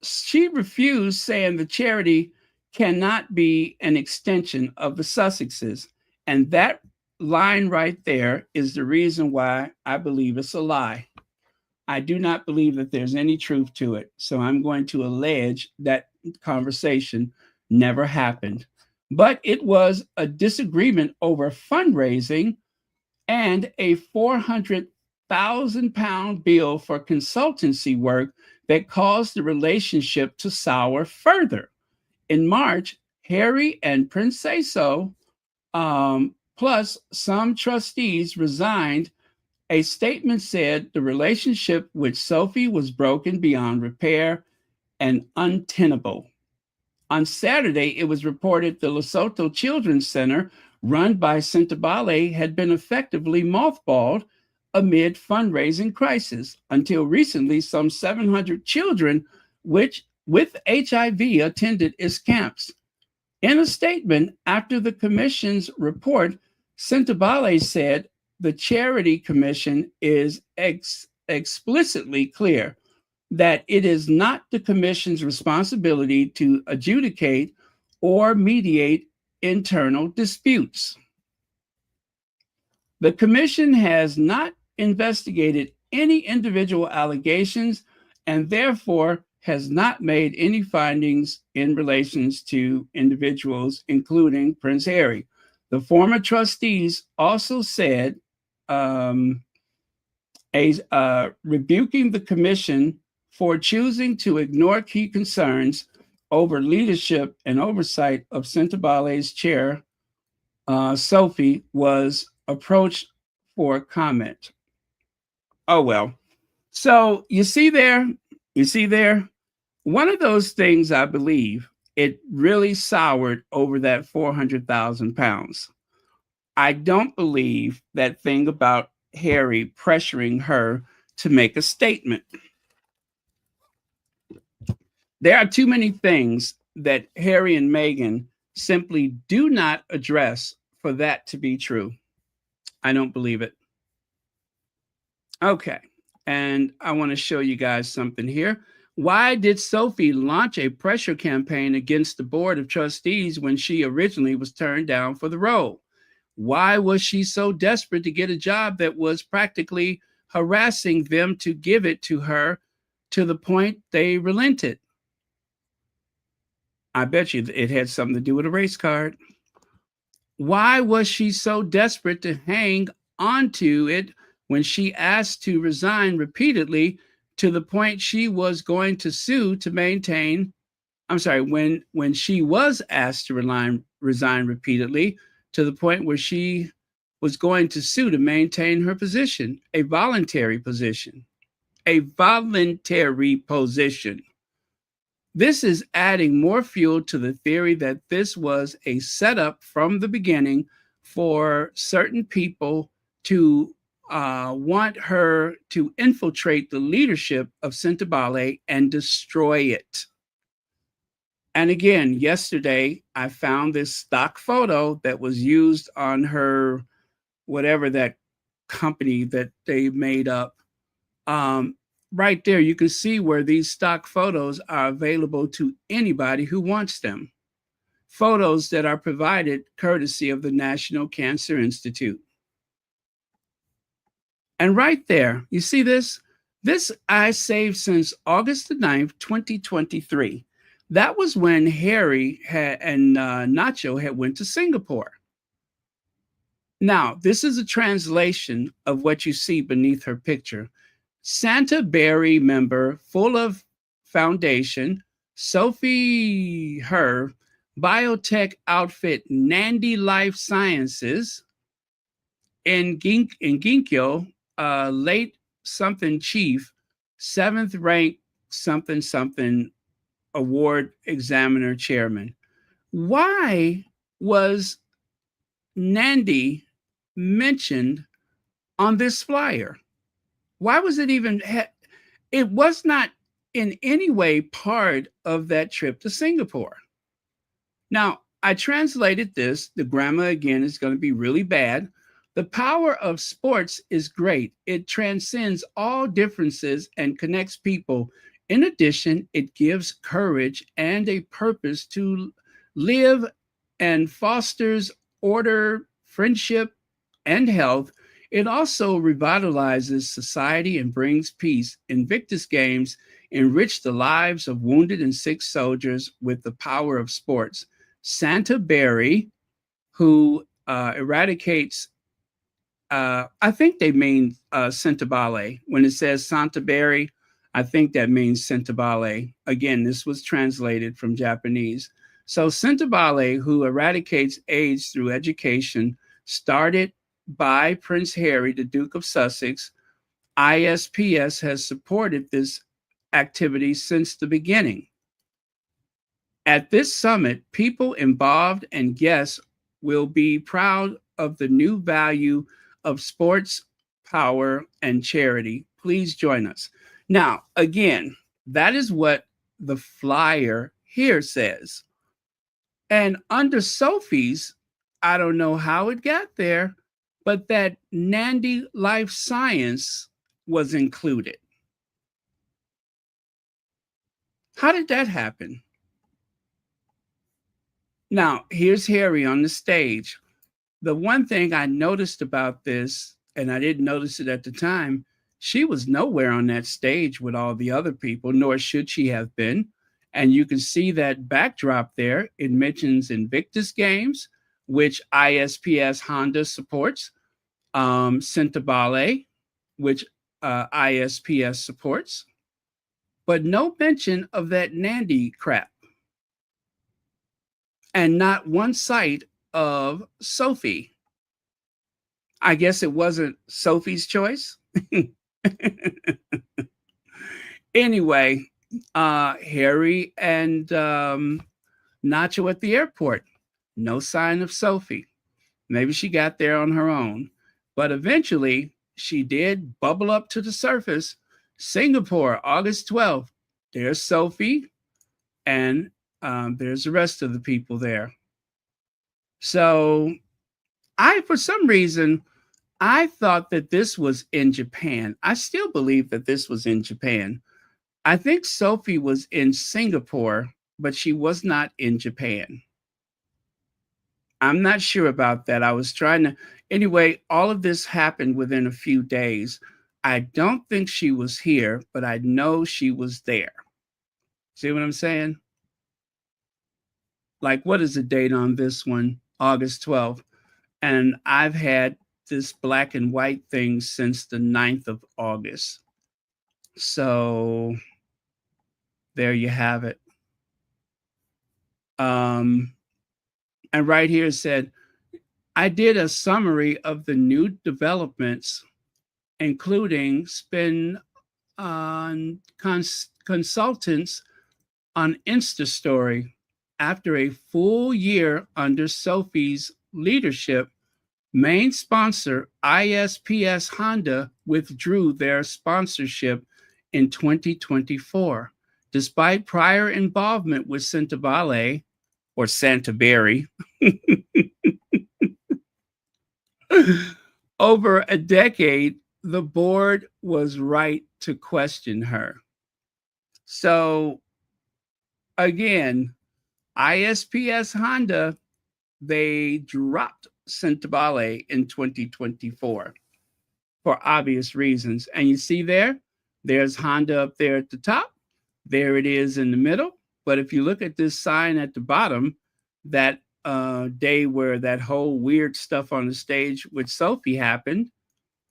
she refused, saying the charity cannot be an extension of the Sussexes. And that line right there is the reason why I believe it's a lie. I do not believe that there's any truth to it. So I'm going to allege that conversation never happened. But it was a disagreement over fundraising and a £400,000 bill for consultancy work that caused the relationship to sour further. In March, Harry and Princeso, plus some trustees, resigned. A statement said the relationship with Sophie was broken beyond repair and untenable. On Saturday, it was reported the Lesotho Children's Center, run by Sentebale, had been effectively mothballed amid fundraising crisis. Until recently, some 700 children with HIV attended its camps. In a statement after the commission's report, Sentebale said the Charity Commission is explicitly clear that it is not the commission's responsibility to adjudicate or mediate internal disputes. The commission has not investigated any individual allegations and therefore has not made any findings in relation to individuals, including Prince Harry. The former trustees also said, rebuking the commission for choosing to ignore key concerns over leadership and oversight of Sentebale's chair, Sophie was approached for comment. Oh, well. So you see there, one of those things, I believe, it really soured over that 400,000 pounds. I don't believe that thing about Harry pressuring her to make a statement. There are too many things that Harry and Meghan simply do not address for that to be true. I don't believe it. Okay, and I want to show you guys something here. Why did Sophie launch a pressure campaign against the board of trustees when she originally was turned down for the role? Why was she so desperate to get a job that was practically harassing them to give it to her to the point they relented? I bet you it had something to do with a race card. Why was she so desperate to hang onto it when she asked to resign repeatedly to the point she was going to sue to maintain? I'm sorry, when she was asked to resign repeatedly to the point where she was going to sue to maintain her position, a voluntary position, a voluntary position. This is adding more fuel to the theory that this was a setup from the beginning for certain people to want her to infiltrate the leadership of Sentebale and destroy it. And again, yesterday, I found this stock photo that was used on her, whatever that company that they made up. Right there, you can see where these stock photos are available to anybody who wants them. Photos that are provided courtesy of the National Cancer Institute. And right there, you see this? This I saved since August the 9th, 2023. That was when Harry and Nacho had went to Singapore. Now, this is a translation of what you see beneath her picture. Sentebale member, full of foundation, Sophie, her biotech outfit, Nandi Life Sciences, in Ginkgo, late something chief, 7th rank something something award examiner chairman. Why was Nandi mentioned on this flyer? Why was it even? It was not in any way part of that trip to Singapore. Now, I translated this. The grammar, again, is going to be really bad. The power of sports is great. It transcends all differences and connects people. In addition, it gives courage and a purpose to live and fosters order, friendship, and health. It also revitalizes society and brings peace. Invictus games enrich the lives of wounded and sick soldiers with the power of sports. Sentebale, who eradicates, I think they mean Sentebale. When it says Sentebale, I think that means Sentebale. Again, this was translated from Japanese. So Sentebale, who eradicates AIDS through education, started by Prince Harry, the Duke of Sussex. ISPS has supported this activity since the beginning. At this summit, people involved and guests will be proud of the new value of sports, power, and charity. Please join us. Now, again, that is what the flyer here says. And under Sophie's, I don't know how it got there, but that Nandi Life Science was included. How did that happen? Now, here's Harry on the stage. The one thing I noticed about this, and I didn't notice it at the time, she was nowhere on that stage with all the other people, nor should she have been. And you can see that backdrop there. It mentions Invictus games, which ISPS Honda supports, Sentebale, which ISPS supports, but no mention of that Nandi crap. And not one sight of Sophie. I guess it wasn't Sophie's choice. Anyway, Harry and Nacho at the airport. No sign of Sophie. Maybe she got there on her own. But eventually, she did bubble up to the surface. Singapore, August 12th. There's Sophie, and there's the rest of the people there. So for some reason, I thought that this was in Japan. I still believe that this was in Japan. I think Sophie was in Singapore, but she was not in Japan. I'm not sure about that. I was trying to, anyway, all of this happened within a few days. I don't think she was here, but I know she was there. See what I'm saying? Like, what is the date on this one? August 12th. And I've had this black and white thing since the 9th of August. So there you have it. And right here it said, I did a summary of the new developments, including spin on consultants on InstaStory. After a full year under Sophie's leadership, main sponsor ISPS Honda withdrew their sponsorship in 2024, despite prior involvement with Sentebale or Sentebale. Over a decade, the board was right to question her. So again, ISPS Honda, they dropped Sentebale in 2024 for obvious reasons. And you see there's Honda up there at the top. There it is in the middle. But if you look at this sign at the bottom, that day where that whole weird stuff on the stage with Sophie happened,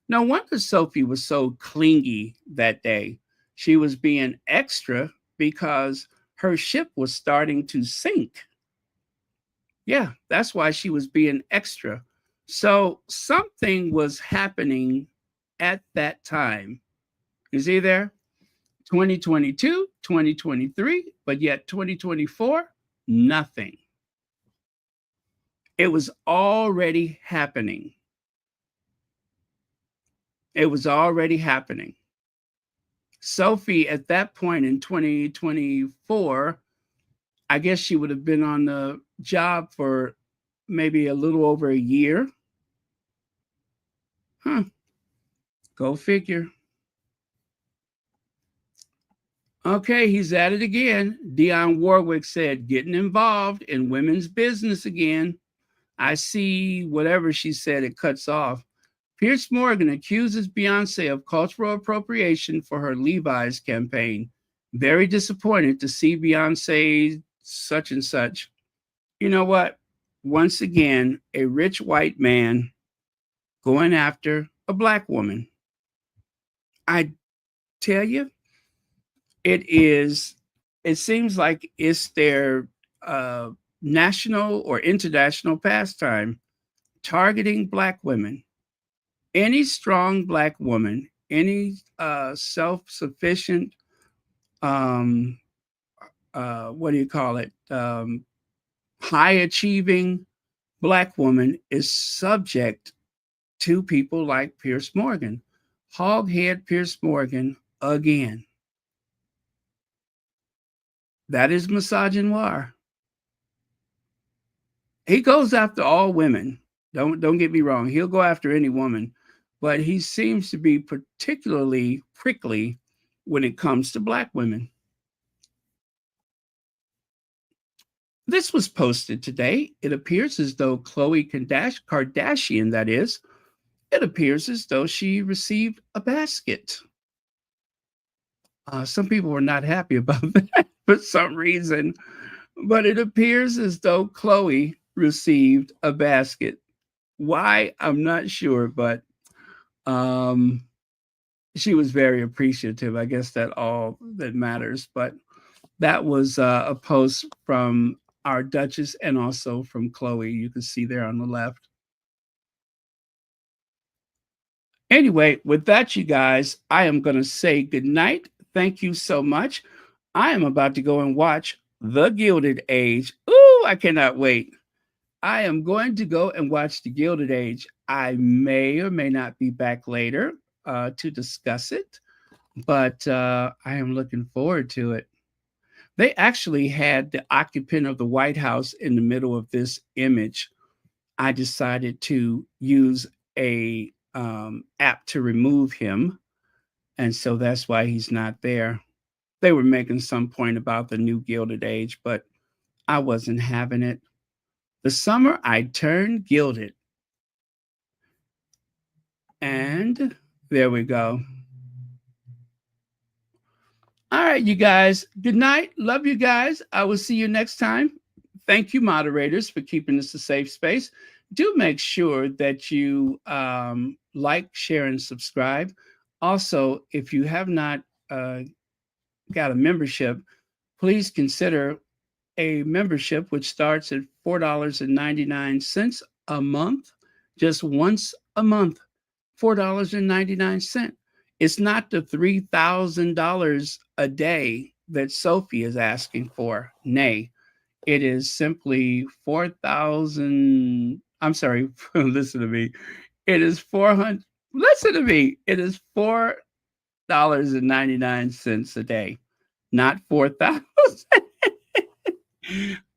no wonder Sophie was so clingy that day. She was being extra because her ship was starting to sink. Yeah, that's why she was being extra. So something was happening at that time. You see there? 2022, 2023, but yet 2024, nothing. It was already happening. It was already happening. Sophie, at that point in 2024, I guess she would have been on the job for maybe a little over a year. Go figure. Okay, he's at it again. Dionne Warwick said, getting involved in women's business again. I see whatever she said, it cuts off. Piers Morgan accuses Beyonce of cultural appropriation for her Levi's campaign. Very disappointed to see Beyonce such and such. You know what? Once again, a rich white man going after a black woman. I tell you, it seems like it's their national or international pastime, targeting black women. Any strong black woman, any self-sufficient, what do you call it? High-achieving black woman is subject to people like Piers Morgan. Hoghead Piers Morgan again. That is misogynoir. He goes after all women. Don't get me wrong. He'll go after any woman, but he seems to be particularly prickly when it comes to black women. This was posted today. It appears as though Khloe Kardashian, that is, it appears as though she received a basket. Some people were not happy about that for some reason, but it appears as though Khloe received a basket. Why? I'm not sure, but she was very appreciative. I guess that all that matters. But that was a post from our Duchess and also from Khloe. You can see there on the left. Anyway, with that, you guys, I am going to say good night. Thank you so much. I am about to go and watch The Gilded Age. Ooh, I cannot wait. I am going to go and watch The Gilded Age. I may or may not be back later to discuss it, but I am looking forward to it. They actually had the occupant of the White House in the middle of this image. I decided to use a app to remove him, and so that's why he's not there. they were making some point about the new Gilded Age, but I wasn't having it. The summer I turned gilded. And there we go. All right, you guys. Good night. Love you guys. I will see you next time. Thank you, moderators, for keeping this a safe space. Do make sure that you like, share, and subscribe. Also, if you have not got a membership, please consider a membership which starts at $4.99 a month, just once a month, $4.99. It's not the $3,000 a day that Sophie is asking for. Nay, it is simply 4,000. I'm sorry, listen to me. It is 400. Listen to me. It is $4.99 a day, not 4,000.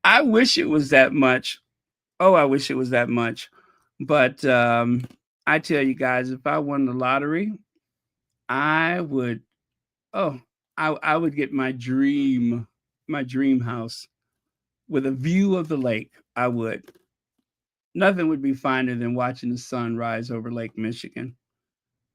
I wish it was that much. Oh, I wish it was that much. But I tell you guys, if I won the lottery, I would, I would get my dream house with a view of the lake. I would. Nothing would be finer than watching the sun rise over Lake Michigan.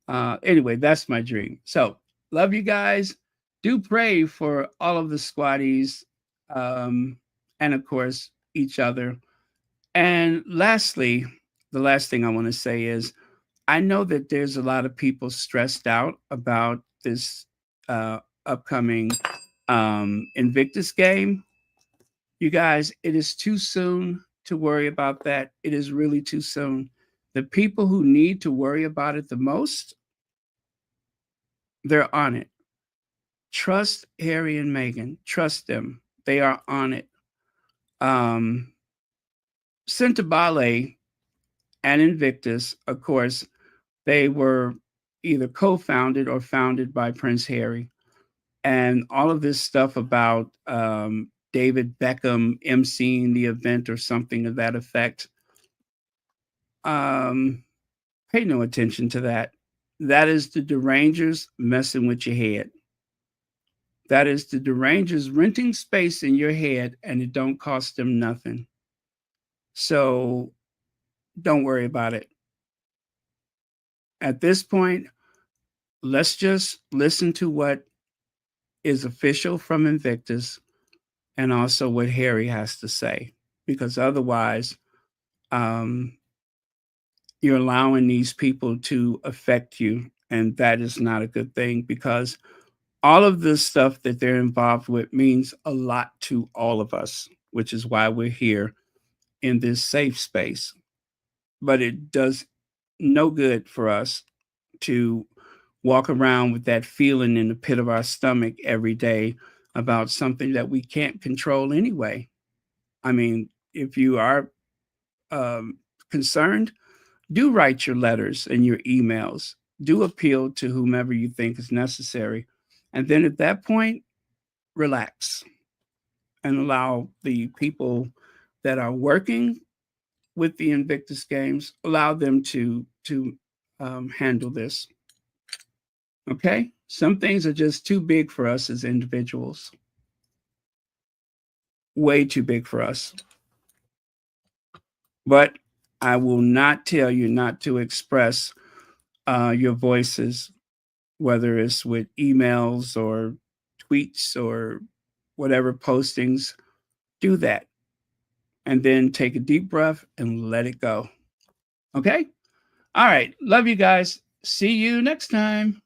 Anyway, that's my dream. So love you guys. Do pray for all of the squatties, and of course, each other. And lastly, the last thing I want to say is, I know that there's a lot of people stressed out about this upcoming Invictus game. You guys, it is too soon to worry about that. It is really too soon. The people who need to worry about it the most, they're on it. Trust Harry and Meghan. Trust them. They are on it. Sentebale and Invictus, of course, they were either co-founded or founded by Prince Harry. And all of this stuff about David Beckham emceeing the event or something of that effect, pay no attention to that. That is the derangers messing with your head. That is the derangers renting space in your head, and it don't cost them nothing. So don't worry about it. At this point, let's just listen to what is official from Invictus and also what Harry has to say, because otherwise you're allowing these people to affect you, and that is not a good thing, because all of this stuff that they're involved with means a lot to all of us, which is why we're here in this safe space. But it does no good for us to walk around with that feeling in the pit of our stomach every day about something that we can't control anyway. I mean, if you are concerned, do write your letters and your emails. Do appeal to whomever you think is necessary. And then at that point, relax and allow the people that are working with the Invictus Games, allow them to handle this. Okay? Some things are just too big for us as individuals. Way too big for us. But I will not tell you not to express your voices, whether it's with emails or tweets or whatever postings. Do that. And then take a deep breath and let it go. Okay? All right. Love you guys. See you next time.